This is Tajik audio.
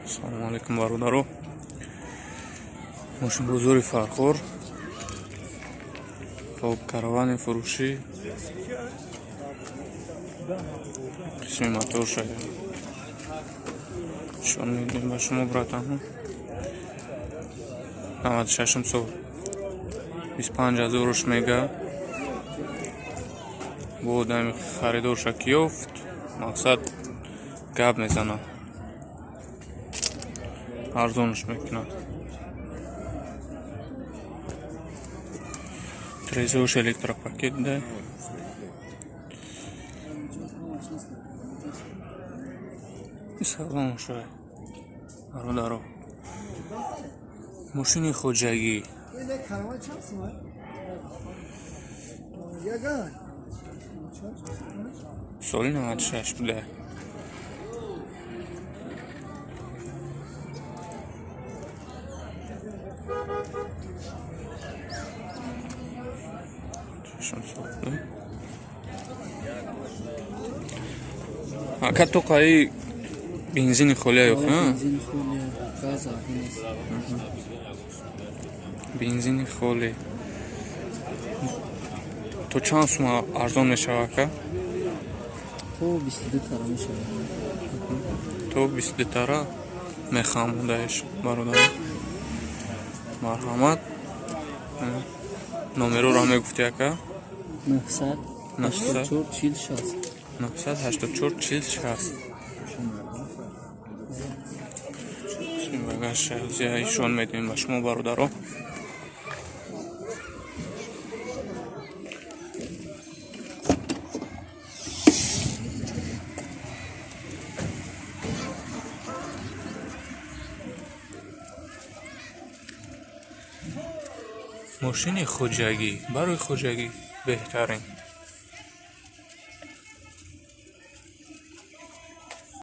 Assalomu alaykum barodaro. Moshin bozori Farxor. Хоб каравани фурӯшӣ қисми матоъ шуда. Нишон медиҳем ба шумо братанҳо. 96 сол 25000 мега. Бо одами харидорша ки ёфт, мақсад гап мезанад. Арзонаш мекунад. Трезош электропакет да. Салом шуд. Бародаро. Мошини хоҷагӣ. Соли 96 буда. Катоқаи бензини холия ёфт, а? Бензини холия, газ авинес. Бензини холи. То чанд сум арзон мешавад ка? То 22 тара мешавад. То 22 тара мехамудаеш бародар. Марҳамат. Номероро мегуфти ака? 900 84 40 984 40 багаж ишон медиҳем ба шумо бародаро. мошини хоҷагӣ барои хоҷагӣ беҳтарин.